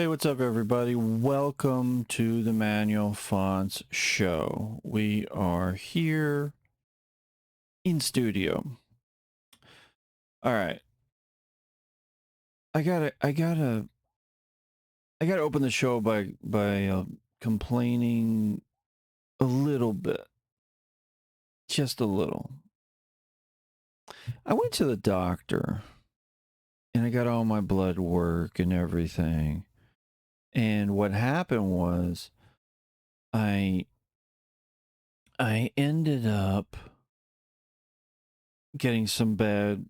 Hey, what's up, everybody? Welcome to the Manual Fonts Show. We are here in studio. All right. I gotta open the show by complaining a little bit, just a little. I went to the doctor and I got all my blood work and everything. And what happened was I ended up getting some bad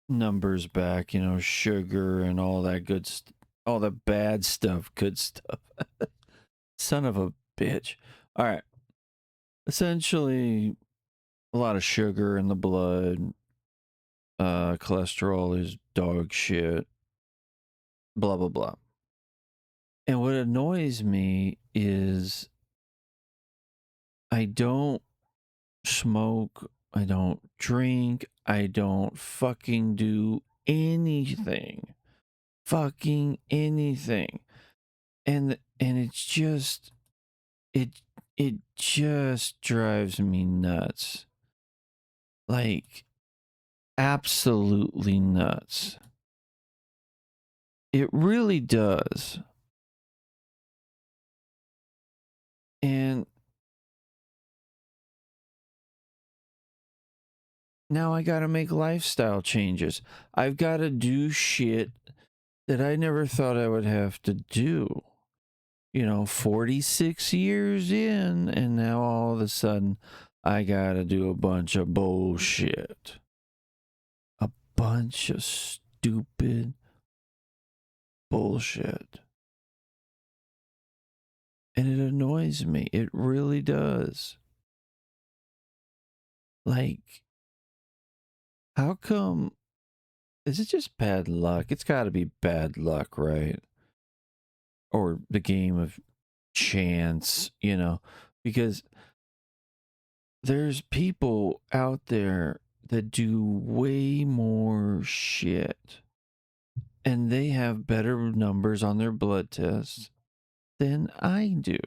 numbers back, sugar and all that all the bad stuff, good stuff. Son of a bitch. All right. Essentially, a lot of sugar in the blood. Cholesterol is dog shit. Blah, blah, blah. And what annoys me is I don't smoke. I don't drink. I don't fucking do anything. Fucking anything. And it's just it just drives me nuts. Like absolutely nuts. It really does. And now I got to make lifestyle changes. I've got to do shit that I never thought I would have to do. 46 years in, and now all of a sudden I gotta do a bunch of bullshit. A bunch of stupid bullshit. And it annoys me. It really does. Like, how come? Is it just bad luck? It's gotta be bad luck, right? Or the game of chance, because there's people out there that do way more shit and they have better numbers on their blood tests than I do.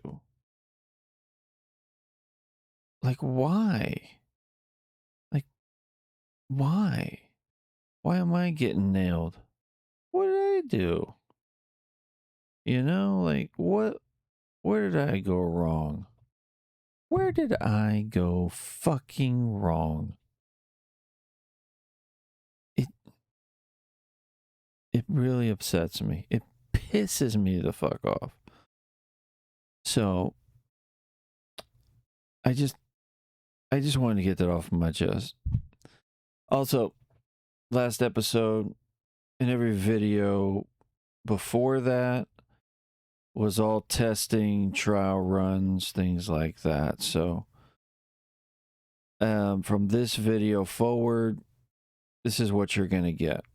Like, why? Like, why? Why am I getting nailed? What did I do? Like, where did I go wrong? Where did I go fucking wrong? It really upsets me. It pisses me the fuck off. So I just wanted to get that off my chest. Also, last episode and every video before that was all testing, trial runs, things like that. So from this video forward, this is what you're going to get.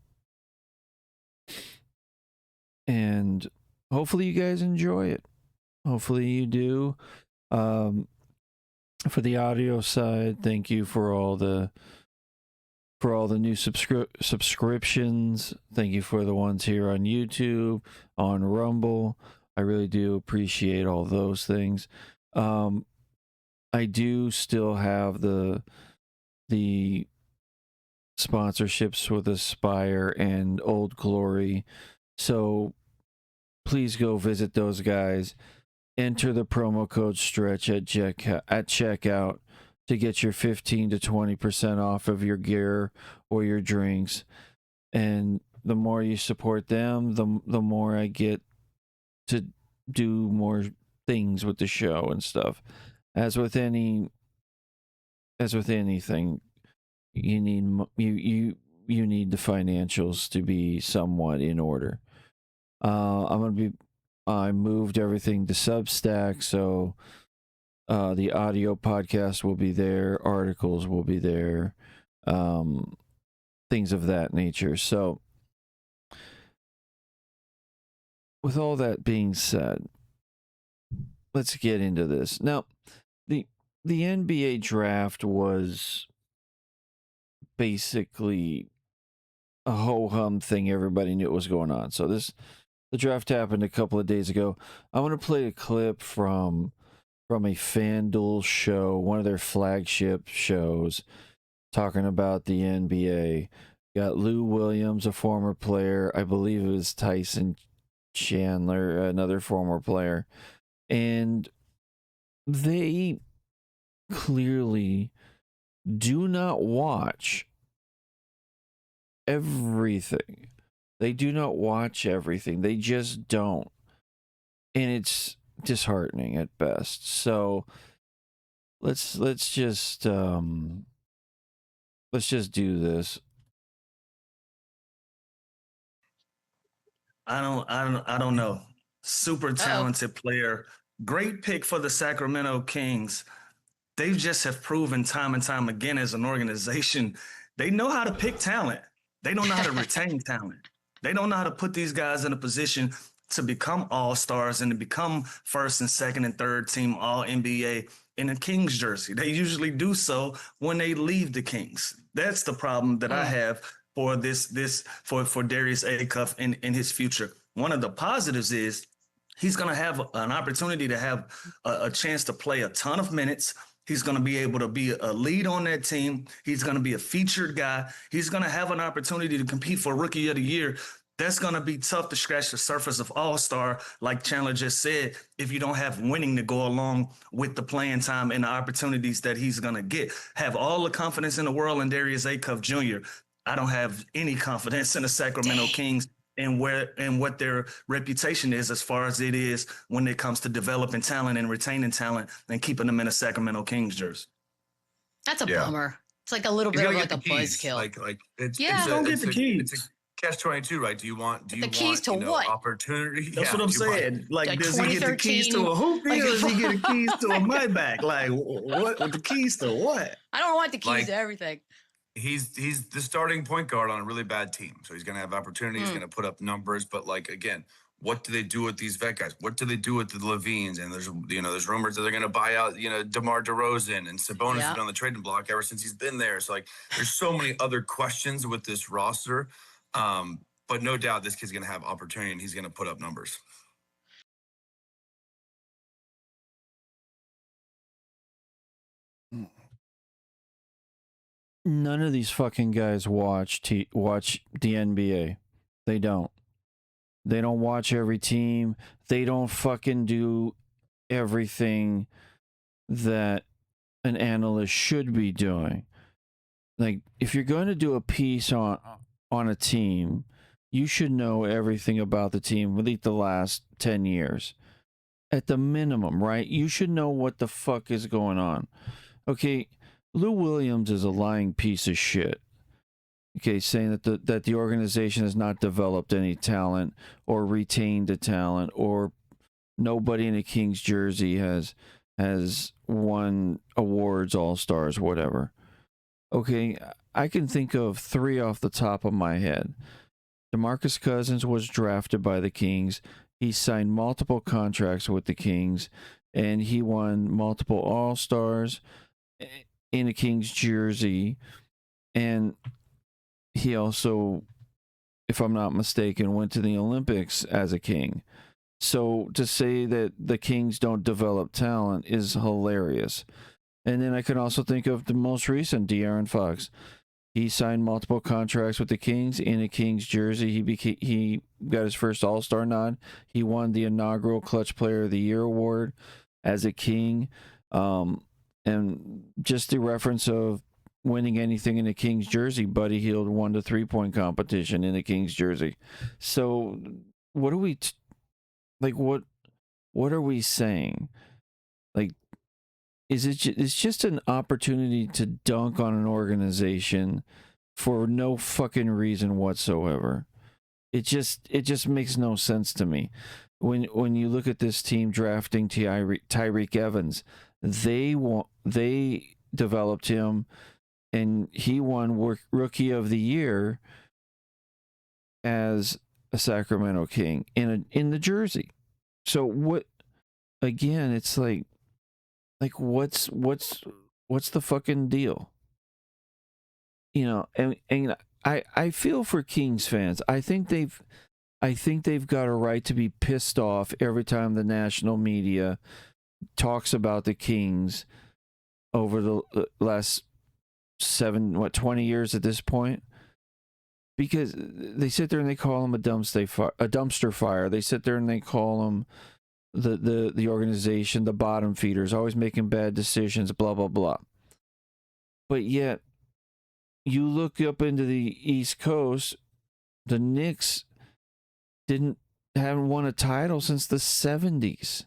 And hopefully you guys enjoy it. Hopefully you do. For the audio side, thank you for all the new subscriptions. Thank you for the ones here on YouTube, on Rumble. I really do appreciate all those things. I do still have the sponsorships with Aspire and Old Glory. So please go visit those guys. Enter the promo code STRETCH at checkout to get your 15 to 20% off of your gear or your drinks. And the more you support them, the more I get to do more things with the show and stuff. As with anything, you need you need the financials to be somewhat in order. I moved everything to Substack, so the audio podcast will be there, articles will be there, things of that nature. So with all that being said, let's get into this. Now, the NBA draft was basically a ho-hum thing. Everybody knew what was going on. So this The draft happened a couple of days ago. I want to play a clip from a FanDuel show, one of their flagship shows, talking about the NBA. Got Lou Williams, a former player. I believe it was Tyson Chandler, another former player. And they clearly do not watch everything. They do not watch everything. They just don't. And it's disheartening at best. So let's just do this. I don't know. Super talented player. Great pick for the Sacramento Kings. They just have proven time and time again as an organization, they know how to pick talent. They don't know how to retain talent. They don't know how to put these guys in a position to become all-stars and to become first and second and third team all NBA in a Kings jersey. They usually do so when they leave the Kings. That's the problem that I have for for Darius Acuff in his future. One of the positives is he's going to have an opportunity to have a chance to play a ton of minutes. He's going to be able to be a lead on that team. He's going to be a featured guy. He's going to have an opportunity to compete for Rookie of the Year. That's going to be tough to scratch the surface of All-Star, like Chandler just said, if you don't have winning to go along with the playing time and the opportunities that he's going to get. Have all the confidence in the world in Darius Acuff Jr. I don't have any confidence in the Sacramento Kings and what their reputation is as far as it is when it comes to developing talent and retaining talent and keeping them in a Sacramento Kings jersey. That's a bummer. It's like a little bit of like a buzzkill. Like it's don't get the keys. It's a catch-22, right? Do you want the keys to what? Opportunity? That's what I'm saying. Like, does he get the keys to a hoop deal? Does he get the keys to a Maybach? Like, what with the keys to what? I don't want the keys to everything. He's the starting point guard on a really bad team, so he's going to have opportunity. He's going to put up numbers, but like again, what do they do with these vet guys? What do they do with the Levines? And there's rumors that they're going to buy out DeMar DeRozan, and Sabonis has been on the trading block ever since he's been there. So like, there's so many other questions with this roster, but no doubt this kid's going to have opportunity and he's going to put up numbers. None of these fucking guys watch the NBA. They don't. They don't watch every team. They don't fucking do everything that an analyst should be doing. Like, if you're going to do a piece on a team, you should know everything about the team within the last 10 years. At the minimum, right? You should know what the fuck is going on. Okay, Lou Williams is a lying piece of shit. Okay, saying that the organization has not developed any talent or retained the talent, or nobody in a Kings jersey has won awards, all-stars, whatever. Okay, I can think of 3 off the top of my head. DeMarcus Cousins was drafted by the Kings. He signed multiple contracts with the Kings, and he won multiple all-stars in a Kings jersey. And he also, if I'm not mistaken, went to the Olympics as a King. So to say that the Kings don't develop talent is hilarious. And then I can also think of the most recent, De'Aaron Fox. He signed multiple contracts with the Kings in a Kings jersey. He got his first All-Star nod. He won the inaugural Clutch Player of the Year award as a King. And just the reference of winning anything in a Kings jersey, Buddy Hield won the 3-point competition in a Kings jersey. So what are we what are we saying? Like, it's just an opportunity to dunk on an organization for no fucking reason whatsoever. It just makes no sense to me. When you look at this team drafting Tyreke Evans, they developed him, and he won Rookie of the Year as a Sacramento King in the jersey. So what? Again, it's like what's the fucking deal? And I feel for Kings fans. I think I think they've got a right to be pissed off every time the national media talks about the Kings over the last 20 years at this point. Because they sit there and they call them a dumpster fire. They sit there and they call them the organization, the bottom feeders, always making bad decisions, blah, blah, blah. But yet, you look up into the East Coast, the Knicks haven't won a title since the 70s.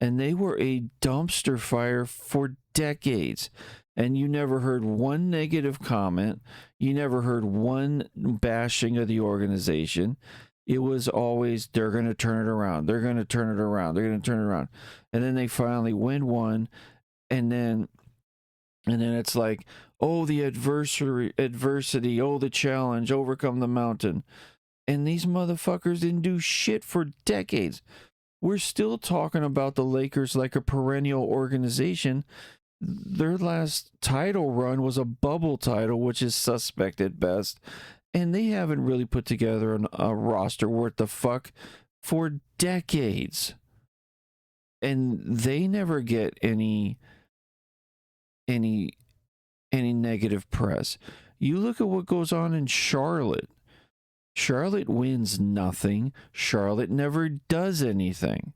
And they were a dumpster fire for decades. And you never heard one negative comment. You never heard one bashing of the organization. It was always, they're going to turn it around. They're going to turn it around. They're going to turn it around. And then they finally win one. And then it's like, oh, the adversity, oh, the challenge, overcome the mountain. And these motherfuckers didn't do shit for decades. We're still talking about the Lakers like a perennial organization. Their last title run was a bubble title, which is suspect at best. And they haven't really put together a roster worth the fuck for decades. And they never get any negative press. You look at what goes on in Charlotte. Charlotte wins nothing. Charlotte never does anything.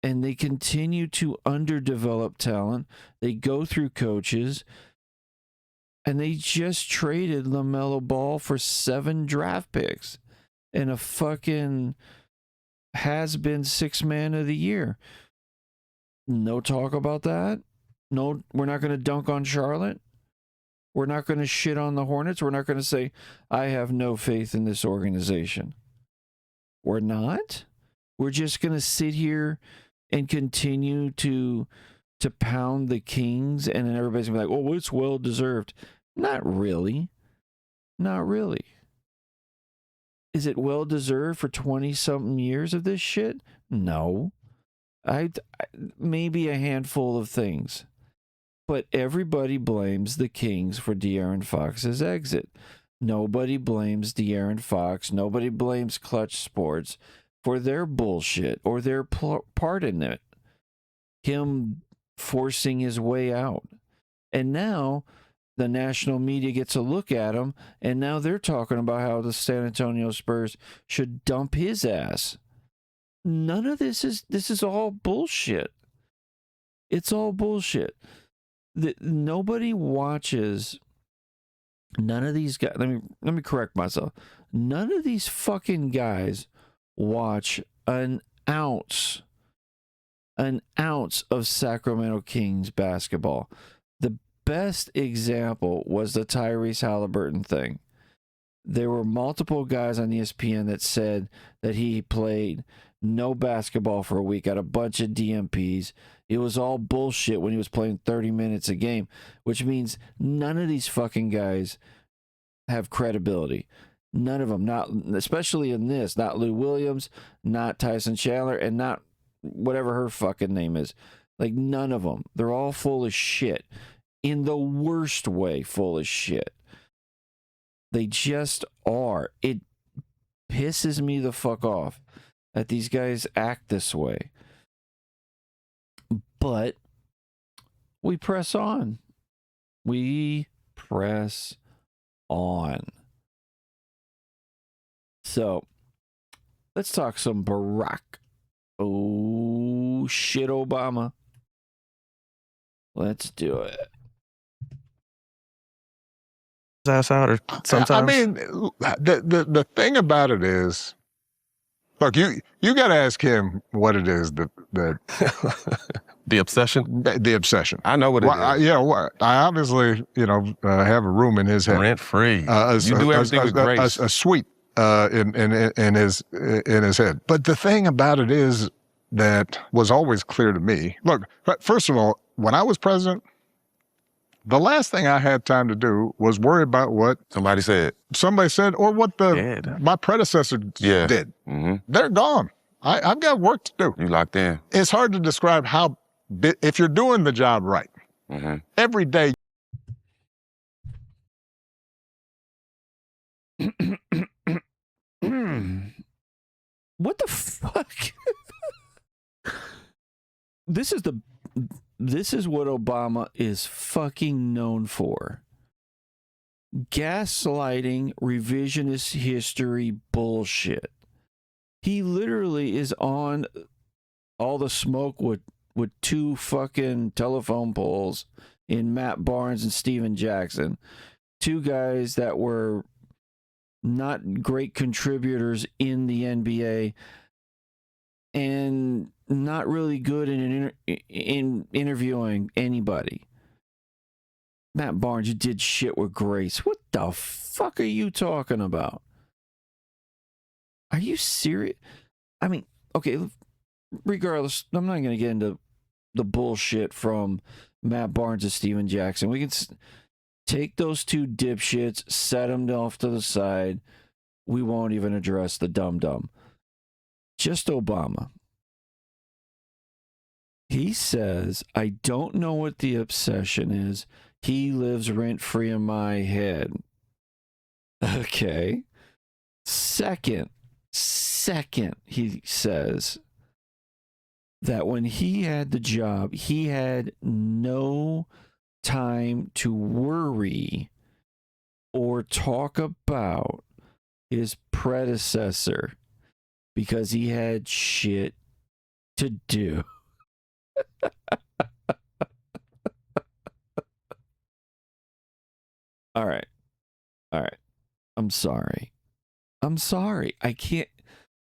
And they continue to underdevelop talent. They go through coaches. And they just traded LaMelo Ball for 7 draft picks and a fucking has-been 6th man of the year. No talk about that. No, we're not going to dunk on Charlotte. We're not going to shit on the Hornets. We're not going to say, I have no faith in this organization. We're not. We're just going to sit here and continue to pound the Kings, and then everybody's going to be like, oh, it's well-deserved. Not really. Not really. Is it well-deserved for 20-something years of this shit? No. Maybe a handful of things. But everybody blames the Kings for De'Aaron Fox's exit. Nobody blames De'Aaron Fox. Nobody blames Clutch Sports for their bullshit or their part in it. Him forcing his way out. And now the national media gets a look at him, and now they're talking about how the San Antonio Spurs should dump his ass. None of this is all bullshit. It's all bullshit. Nobody watches. None of these guys. Let me correct myself. None of these fucking guys watch an ounce of Sacramento Kings basketball. The best example was the Tyrese Halliburton thing. There were multiple guys on ESPN that said that he played no basketball for a week, got a bunch of DMPs. It was all bullshit when he was playing 30 minutes a game, which means none of these fucking guys have credibility. None of them, not especially in this, not Lou Williams, not Tyson Chandler, and not whatever her fucking name is. Like, none of them. They're all full of shit. In the worst way, full of shit. They just are. It pisses me the fuck off that these guys act this way. But we press on. We press on. So, let's talk some Barak. Oh, shit, Obama. Let's do it. Ass out, or sometimes. I mean, the thing about it is, look, you got to ask him what it is that the obsession. The obsession. I know what it is. I obviously, have a room in his head, rent free. You do everything with grace. A suite in his head. But the thing about it is that was always clear to me. Look, first of all, when I was president, the last thing I had time to do was worry about what somebody said, or what my predecessor did. Mm-hmm. They're gone. I've got work to do. You locked in. It's hard to describe if you're doing the job right. Mm-hmm. Every day. What the fuck? This is what Obama is fucking known for. Gaslighting, revisionist history bullshit. He literally is on all the smoke with two fucking telephone poles in Matt Barnes and Steven Jackson. Two guys that were not great contributors in the NBA and not really good in interviewing anybody. Matt Barnes, you did shit with Grace. What the fuck are you talking about? Are you serious? I mean, okay, regardless, I'm not going to get into the bullshit from Matt Barnes and Steven Jackson. We can take those two dipshits, set them off to the side. We won't even address the dum-dum. Just Obama. He says, I don't know what the obsession is. He lives rent-free in my head. Okay. Second, he says that when he had the job, he had no time to worry or talk about his predecessor because he had shit to do. All right. I'm sorry. I can't.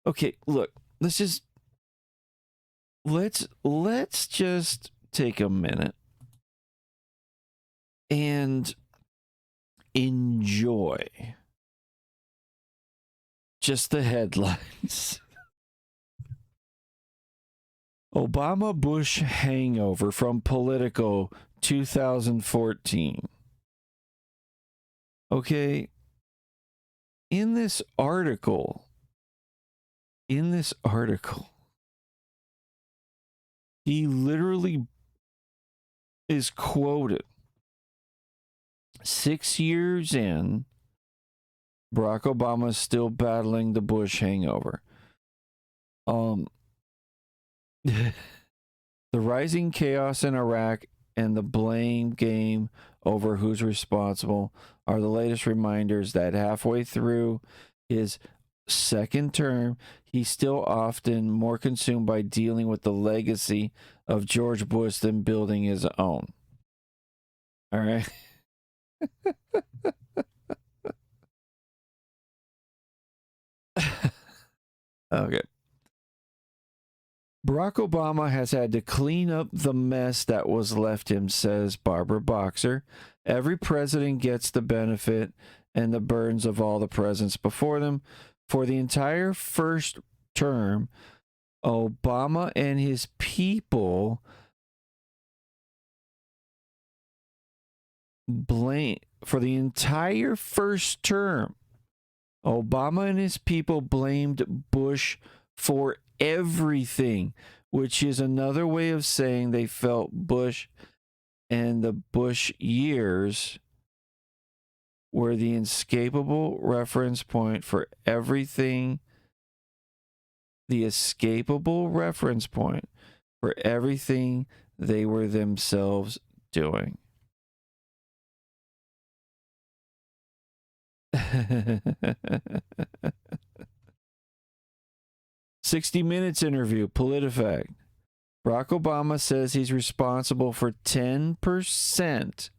Okay, look. Let's just take a minute and enjoy just the headlines. Obama Bush hangover from Politico 2014. Okay. In this article, he literally is quoted. 6 years in, Barack Obama is still battling the Bush hangover. The rising chaos in Iraq and the blame game over who's responsible are the latest reminders that halfway through his second term, he's still often more consumed by dealing with the legacy of George Bush than building his own. All right. Okay. Barack Obama has had to clean up the mess that was left him, says Barbara Boxer. Every president gets the benefit and the burdens of all the presidents before them. For the entire first term, Obama and his people blamed Bush for everything, which is another way of saying they felt Bush and the Bush years were the inescapable reference point for everything. The escapable reference point for everything they were themselves doing. 60 Minutes interview, PolitiFact. Barack Obama says he's responsible for 10%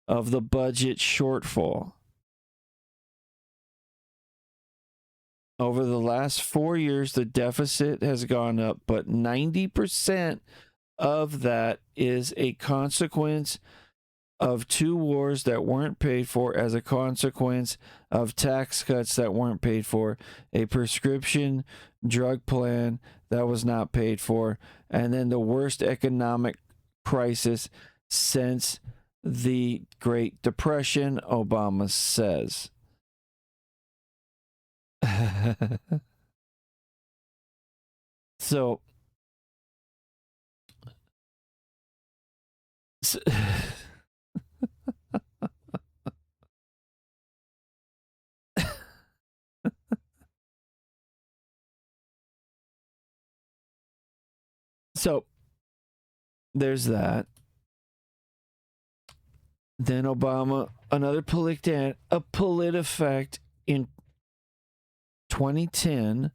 of the budget shortfall. Over the last 4 years, the deficit has gone up, but 90% of that is a consequence of 2 wars that weren't paid for, as a consequence of tax cuts that weren't paid for, a prescription drug plan that was not paid for, and then the worst economic crisis since the Great Depression, Obama says. So So there's that. Then Obama, another PolitiFact in 2010,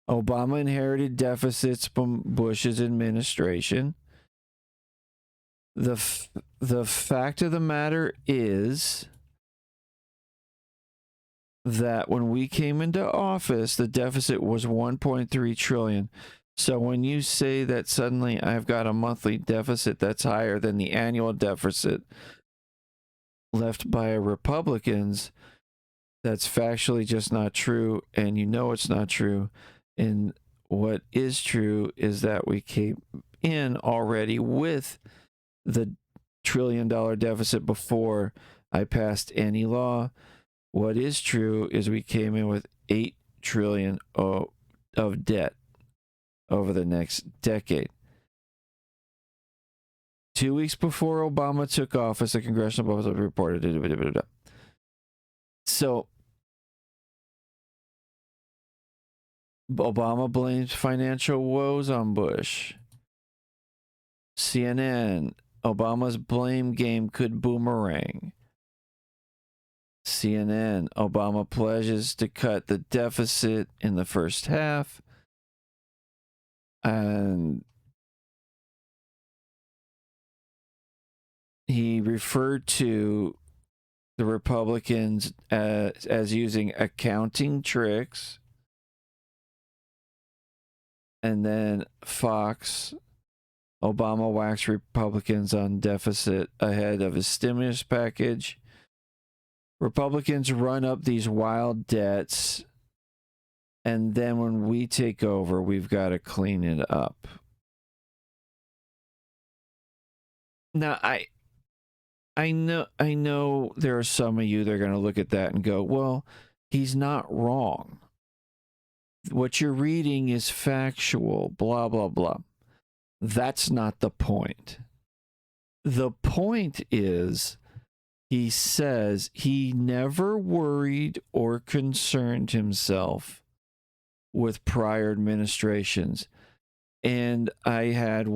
Obama inherited deficits from Bush's administration. The fact of the matter is that when we came into office, the deficit was 1.3 trillion. So when you say that suddenly I've got a monthly deficit that's higher than the annual deficit left by Republicans, that's factually just not true, and you know it's not true. And what is true is that we came in already with the $1 trillion deficit before I passed any law. What is true is we came in with $8 trillion of debt over the next decade. 2 weeks before Obama took office, the congressional office reported. So Obama blames financial woes on Bush. CNN, Obama's blame game could boomerang. CNN, Obama pledges to cut the deficit in the first half. And he referred to the Republicans as using accounting tricks. And then Fox, Obama waxed Republicans on deficit ahead of his stimulus package. Republicans run up these wild debts, and then when we take over, we've got to clean it up. Now, I know there are some of you that are going to look at that and go, well, he's not wrong. What you're reading is factual, blah, blah, blah. That's not the point. The point is, he says he never worried or concerned himself with prior administrations. And I had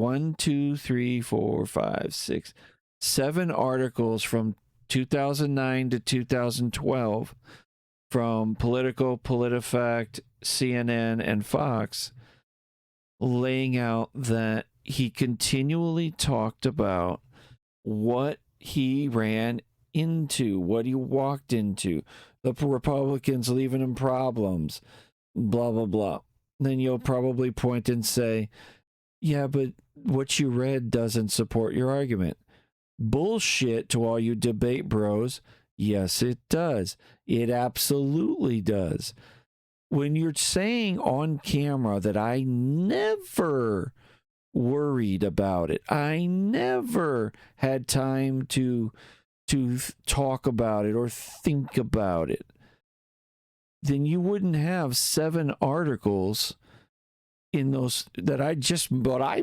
7 articles from 2009 to 2012 from Politico, PolitiFact, CNN, and Fox laying out that he continually talked about what he ran into, what he walked into, the Republicans leaving him problems, blah, blah, blah. Then you'll probably point and say, yeah, but what you read doesn't support your argument. Bullshit to all you debate bros. Yes, it does. It absolutely does. When you're saying on camera that I never worried about it, I never had time to talk about it or think about it, then you wouldn't have 7 articles in those that I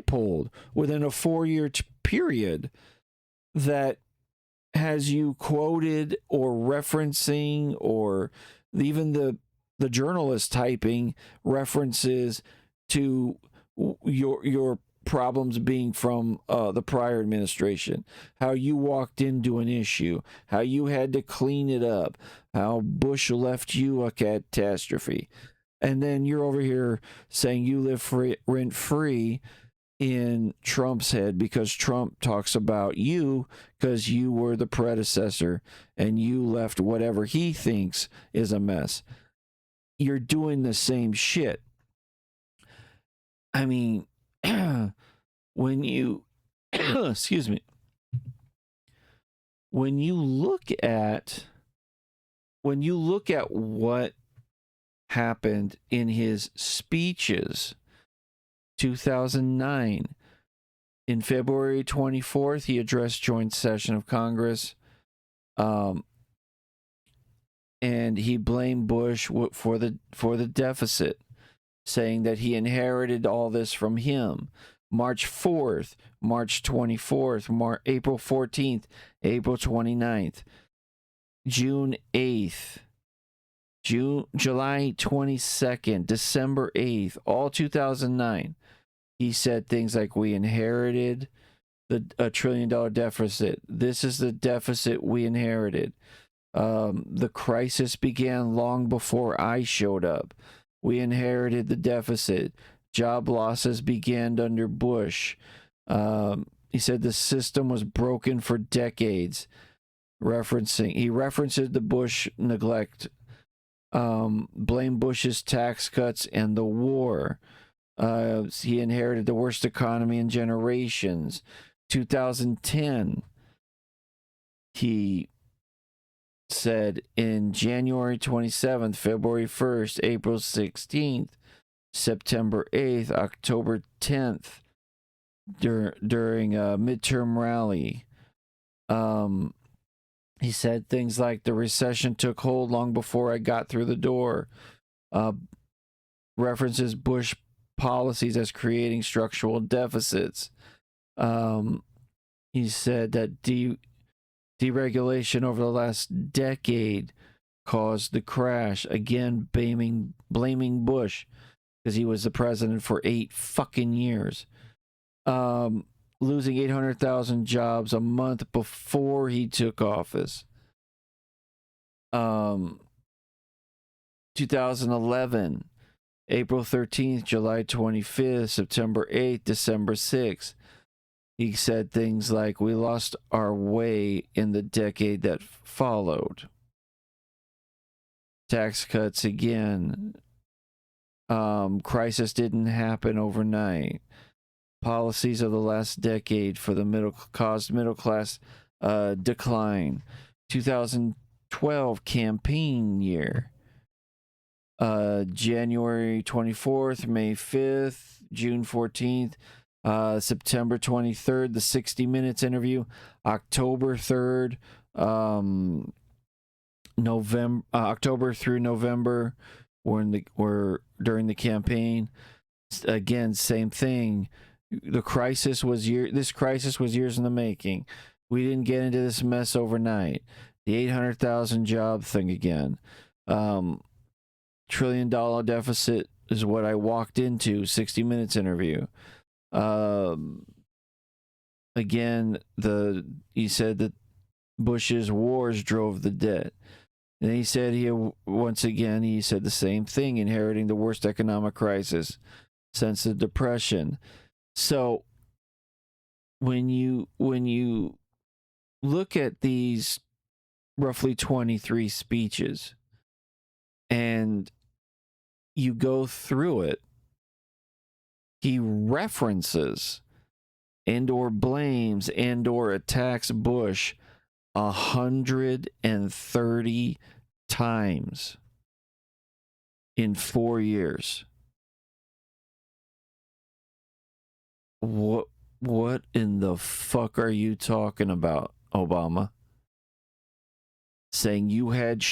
pulled within a 4-year period that has you quoted or referencing, or even the journalist typing references to your problems being from the prior administration, how you walked into an issue, how you had to clean it up, how Bush left you a catastrophe. And then you're over here saying you live rent-free in Trump's head because Trump talks about you because you were the predecessor and you left whatever he thinks is a mess. You're doing the same shit. I mean, when you excuse me, when you look at what happened in his speeches, 2009, in February 24th, he addressed joint session of Congress, and he blamed Bush for the deficit, saying that he inherited all this from him. March 4th, March 24th, April 14th, April 29th, June 8th, July 22nd, December 8th, all 2009. He said things like, we inherited a $1 trillion deficit. This is the deficit we inherited. The crisis began long before I showed up. We inherited the deficit. Job losses began under Bush. He said the system was broken for decades. He references the Bush neglect, blame Bush's tax cuts and the war. He inherited the worst economy in generations. 2010, he said in January 27th, February 1st, April 16th, September 8th, October 10th, during a midterm rally. He said things like, the recession took hold long before I got through the door. References Bush policies as creating structural deficits. He said that deregulation over the last decade caused the crash. Again, blaming Bush because he was the president for 8 fucking years. Losing 800,000 jobs a month before he took office. 2011, April 13th, July 25th, September 8th, December 6th. He said things like, we lost our way in the decade that followed. Tax cuts again. Crisis didn't happen overnight. Policies of the last decade for the middle class decline. 2012 campaign year. January 24th, May 5th, June 14th, September 23rd, the 60 Minutes interview, October 3rd, October through November, were during the campaign. Again, same thing. This crisis was years in the making. We didn't get into this mess overnight. The 800,000 job thing again. $1 trillion deficit is what I walked into. 60 Minutes interview. Again, he said that Bush's wars drove the debt. And he said once again, he said the same thing, inheriting the worst economic crisis since the Depression. So when you look at these roughly 23 speeches and you go through it, he references and or blames and or attacks Bush 130 times in 4 years. What in the fuck are you talking about, Obama? Saying you had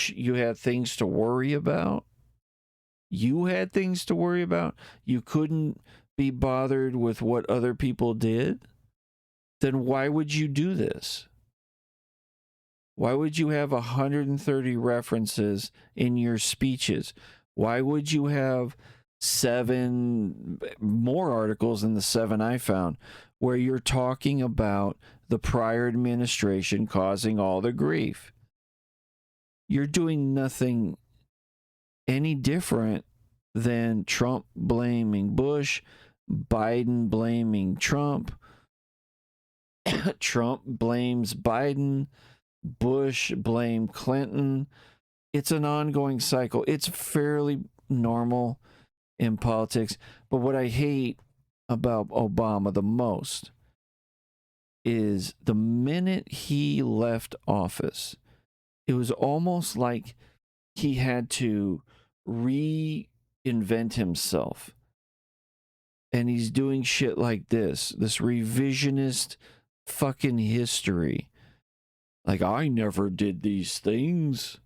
things to worry about? You had things to worry about? You couldn't be bothered with what other people did? Then why would you do this? Why would you have 130 references in your speeches? Why would you have 7 more articles than the 7 I found where you're talking about the prior administration causing all the grief? You're doing nothing any different than Trump blaming Bush, Biden blaming Trump, Trump blames Biden, Bush blamed Clinton. It's an ongoing cycle. It's fairly normal in politics. But what I hate about Obama the most is the minute he left office, it was almost like he had to reinvent himself. And he's doing shit like this revisionist fucking history. Like, I never did these things.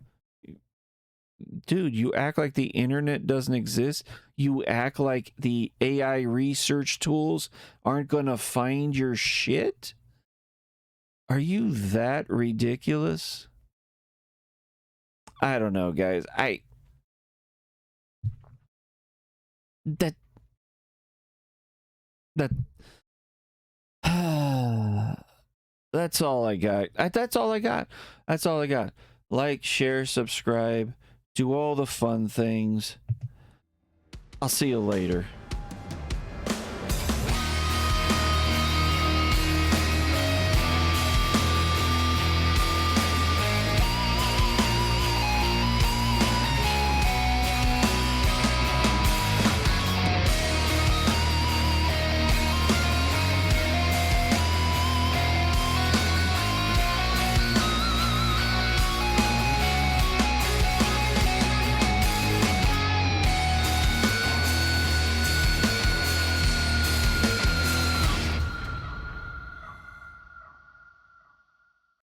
Dude, you act like the internet doesn't exist. You act like the AI research tools aren't going to find your shit. Are you that ridiculous? I don't know, guys. that that's all I got. That's all I got. That's all I got. Like, share, subscribe, do all the fun things. I'll see you later.